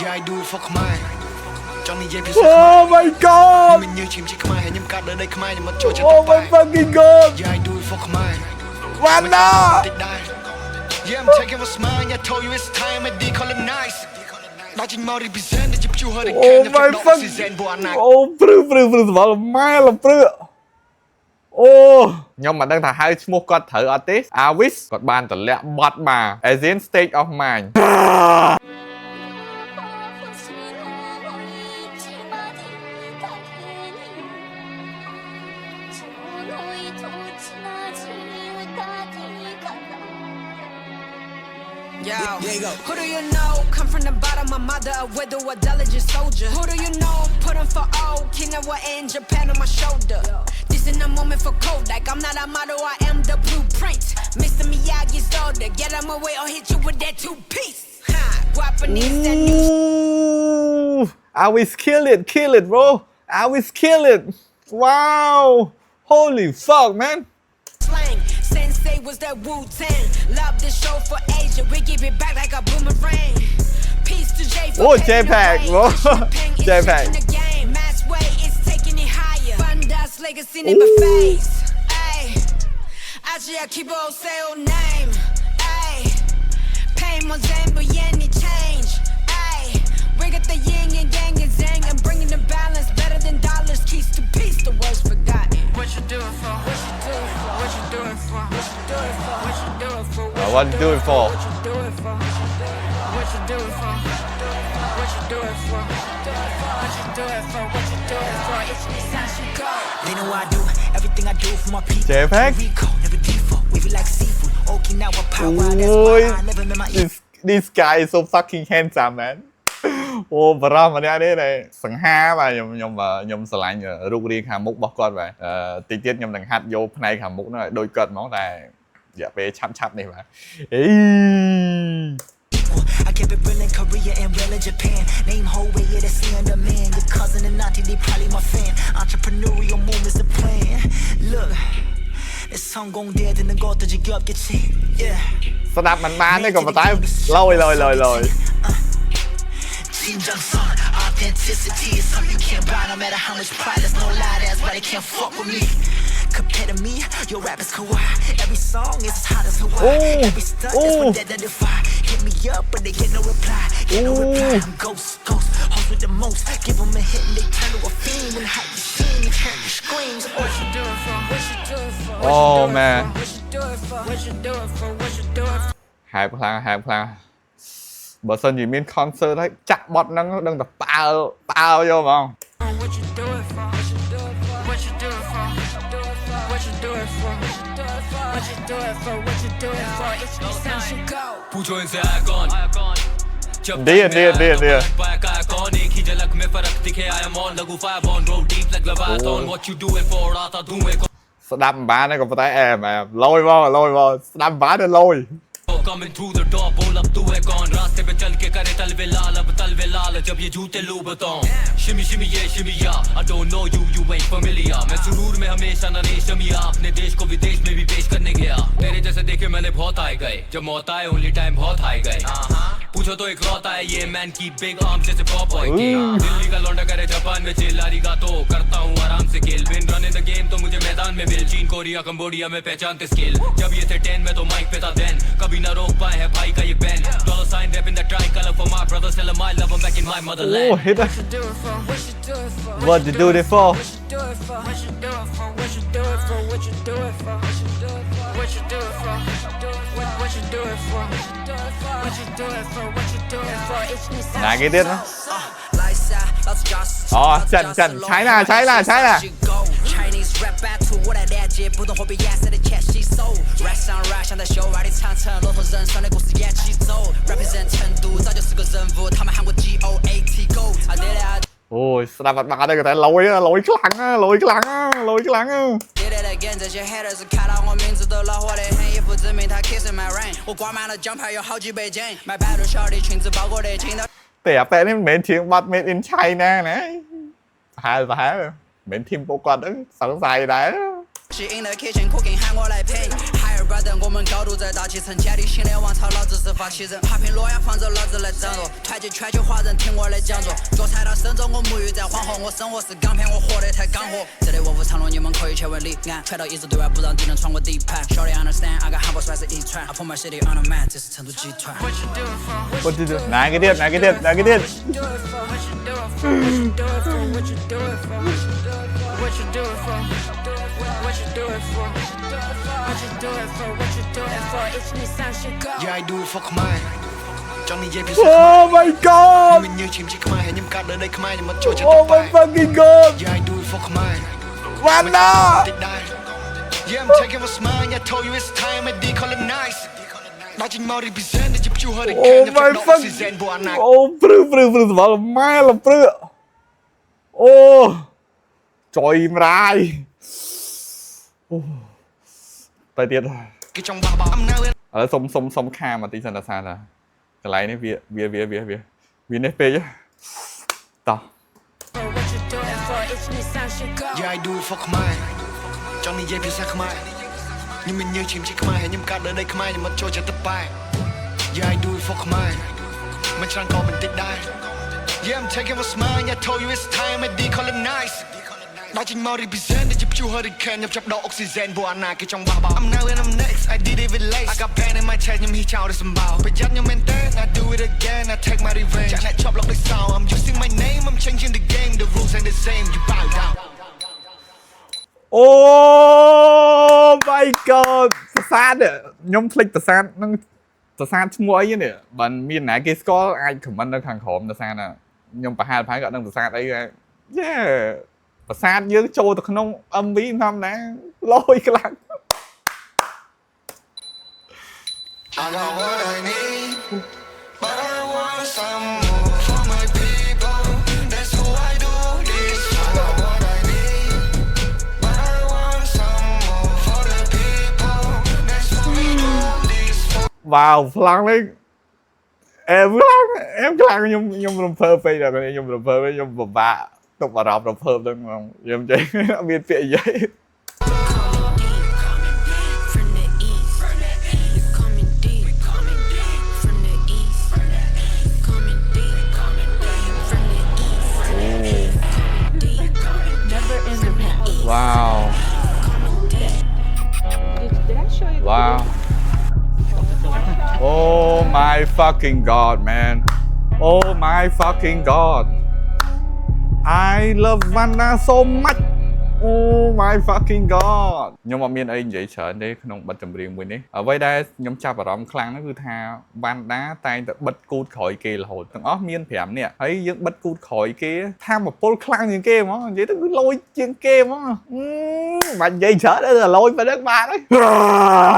Yeah, I do it for Khmer. Johnny J. Oh my god. Mình như chim chỉ Khmer hay nhắm cát ở đây Khmer nhưng mà trôi trên Oh tóc my bài. fucking god. Yeah, I do it for Khmer. Wanda. Yeah, I'm taking a smile. I told you it's time to decolonize. Đó chính mau represent để giúp chú hơi để Oh khen my cho oxygen bộ anh này. Oh, prư bảo là mai là prư. Nhưng mà đang thả haiឈ្មោះគាត់ត្រូវអត់ទេ Avis គាត់បានតម្លាក់បត់មក Asian State of Mind Yo, who do you know? Come from the bottom, my mother, a widow, a diligent soldier. Who do you know? Put him for old, king of what in Japan on my shoulder. This in a moment for Kodak. I'm not a model, I am the blueprint. Mr. Miyagi's older. Get him away or hit you with that two-piece. Ha, Guapanese, that new Avis kill it bro Avis kill it Wow Holy fuck man slang. Sensei was that Wu-Tang. Love this show for Asia. We give it back like a boomerang. Peace to J for Oh, JPEG, bro. JPEG. Mass way, it's taking it higher. Fundas legacy in my face. Ay, actually I keep on sale name. Ay, pay more than but any change. Ay, we got the yin and yang and zang and bringing the balance better than dollars. Keys to peace, the words forgotten. What you doing for? What you doing for? What you doing for? What you doing for? What you doing for? What you doing for? What you doing for? What you doing for? What you doing for? What you doing for? What you doing for? It's time to go. They know I do everything I do for my people. JPEG? Rico, never default. We feel like seafood. Okinawa power. That's why I never met my This guy is so fucking handsome man អូបារម្ភម្នាក់នេះដែលសង្ហាបាទខ្ញុំស្រឡាញ់រូបរាងខាងមុខរបស់គាត់បាទតិចទៀតខ្ញុំនឹងហាត់យកផ្នែកខាងមុខនោះឲ្យដូចគាត់ហ្មងតែរយៈពេលឆាប់នេះបាទអេ I kept it real in Korea and real in Japan. Name whole way, yeah, that's the man. Your cousin and auntie, they probably my fan. Entrepreneurial move is the plan. Look, 내 성공돼야 되는 것도 지겹겠지. Yeah. ស្ដាប់មិនបានទេក៏ប៉ុន្តែលយ 진정성, authenticity is something you can't buy. No matter how much pride, there's no lie. That's why they can't fuck with me. Compared to me, your rap is kawaii. Every song is as hot as Hawaii. Every stunt is one that defy. Hit me up, but they get no reply. Get no reply. I'm ghost. Hoes with the most. Give them a hit and they turn to a fiend. And hype the scene and hear the screams. What you doing for? What you doing for? Oh man What you doing for? What you doing for? What you doing for? ហែបខ្លាំងបើសិនជាមាន concert ហើយចាក់បត់ហ្នឹងដឹងតែប៉ាល់យកហ្មង What you doing for? What you doing for? What you doing for? What you doing for? What you doing for? What you doing for? It's time to go. पूछो इनसे icon जब Dear. Icon एक ही झलक में फर्क दिखे I am on लगू fire on road deep like leviathan what you doing for आता धुएं ស្ដាប់មិនបានទេក៏ប៉ុន្តែអែមលយមកស្ដាប់មិនបានទេលយ coming through the door बोल अब तू है कौन रास्ते पे चल के करे तलवे लाल जब ये जूते लू बताऊं शिमी शिमी या I don't know you ain't familiar मैं सुरूर में हमेशा नरेश जमिया अपने देश को विदेश में भी पेश करने गया तेरे जैसे देखे मैंने बहुत आए गए जब मौत आए ओनली टाइम बहुत हाई गए पूछो तो एक लौता है ये मैन की बिग आर्म जैसे पॉप बॉय की दिल्ली का लौंडा करे जापान में चिल्लारी का तो करता हूँ आराम से खेल बिन रन इन द गेम तो मुझे मैदान में मिल चीन कोरिया कंबोडिया में पहचानते स्किल जब ये थे 10 में तो माइक पे था देन कभी ना रोक पाए है भाई का ये ban dollar sign wrap in the tricolour for my brothers tell them I love them back in my motherland Oh, hit What you doing for? What you doing for? What you do it for? What you doing for? What you doing for? What you doing for? What you doing for? What you doing for? What you doing for? What you doing for? What you doing for? What you doing for? It's me. ណាគេទៀតណាអូចិនឆៃណា Chinese rap battle 我来了解不懂货币颜色的钱吸收 Rap 上 rap 像在秀外的长城骆驼人生的故事一起走 Represent 成都早就是个人物他们喊我 GOAT GOAT អូយស្ដាប់អត់បានទេក៏តែលយខ្លាំង接连的跟这些 haters 看到我名字都恼火的很一副证明他 kissing my rain 我挂满了奖牌有好几百件买白鹿小的裙子包裹的听到 តែអាប៉ែនេះមិនមែនជាងបាត់ made in China ណាប្រហែលមិនមែនធីមពួកគាត់ហ្នឹងសង្ស័យដែរ She in the kitchen cooking 喊我来配 Higher 板凳，我们高度在大气层，建立新的王朝，老子是发起人。爬平洛阳方舟，老子来掌舵，团结全球华人，听我的讲座。脚踩到深圳，我沐浴在黄河，我生活是钢片，我活得太干货。这里卧虎藏龙，你们可以去问李安。拳头一直对外，不让敌人穿过底盘。Shorty understand，I got 汉堡帅是遗传。I put my city on the map，这是成都集团。我记得哪个店？哪个店？哪个店？ Yeah, I do it for Khmer. Trong này dây phía Oh my god! mình như chim chỉ Khmer hay nhắm cát ở đây Khmer nhưng mà trôi trên Oh tóc my bay. fucking god! Yeah, I do it for Khmer. Wanda! Yeah, I'm taking a smile. I told you it's time I decolonize. Đó chính mau represent để giúp chú hơi để Oh khen nhập my độ fuck! oxygen của anh này. Oh, prư bảo là mai là prư. Oh, trời mày. Oh, tay tiết rồi. Cái trong bao âm nào yên. Ở sông kha mà tí sân là xa là cái này này vía nếp phê chứ. Tao. Yeah, I do it for Khmer. Trong này dây phía xa Khmer. Nhưng mình như chim chỉ Khmer hay nhắm cát ở đây Khmer nhưng mà trôi trên tóc bay. Yeah, I do it for Khmer. Mình chẳng có mình tích đai. Yeah, I'm taking a smile. I told you it's time I decolonize. Đó chính mau represent để giúp chú hơi được khen nhập chập độ oxygen của anh này cái trong bao bao. I'm now and I'm next. I did it with lace. I got pain in my chest nhưng hi chào để sầm bao. Phải dắt nhau men tên. I do it again. I take my revenge. Chẳng lại chop lọc like sound. I'm using my name. I'm changing the game. The rules ain't the same. You bow down. Oh my god. ប្រសាទខ្ញុំភ្លេចប្រសាទនឹងប្រសាទឈ្មោះអីនេះបើមានណាគេស្គាល់អាច comment នៅខាងក្រោមប្រសាទខ្ញុំប្រហែលគាត់ដឹងប្រសាទអីដែរ Yeah ប្រសាទយើងចូលទៅក្នុង MV ធម្មតាលយខ្លាំង I got what I need, but I want some more for my people. That's who I do this for. I got what I need, but I want some more for the people. That's who we do this for. Wow ខ្លាំងលេងអេខ្លាំងខ្ញុំរំភើបពេកដល់ខ្ញុំរំភើបខ្ញុំពិបាកទុកអារម្មណ៍រំភើបហ្នឹងខ្ញុំចេះមានពាក្យនិយាយ Wow. Wow. Oh my fucking god, man. Oh my fucking god. I love Wanda so much. Oh my fucking god. ខ្ញុំអត់មានអីនិយាយច្រើនទេក្នុងបទចម្រៀងមួយនេះអ្វីដែលខ្ញុំចាប់អារម្មណ៍ខ្លាំងនោះគឺថា Wanda តែងតែបិទគូតក្រោយគេរហូតទាំងអស់មាន 5 នាក់ហើយយើងបិទគូតក្រោយគេថាមពលខ្លាំងជាងគេហ្មងនិយាយទៅគឺលយជាងគេហ្មងបាច់និយាយច្រើនទេលយប៉ុណ្ណឹងបានហើយ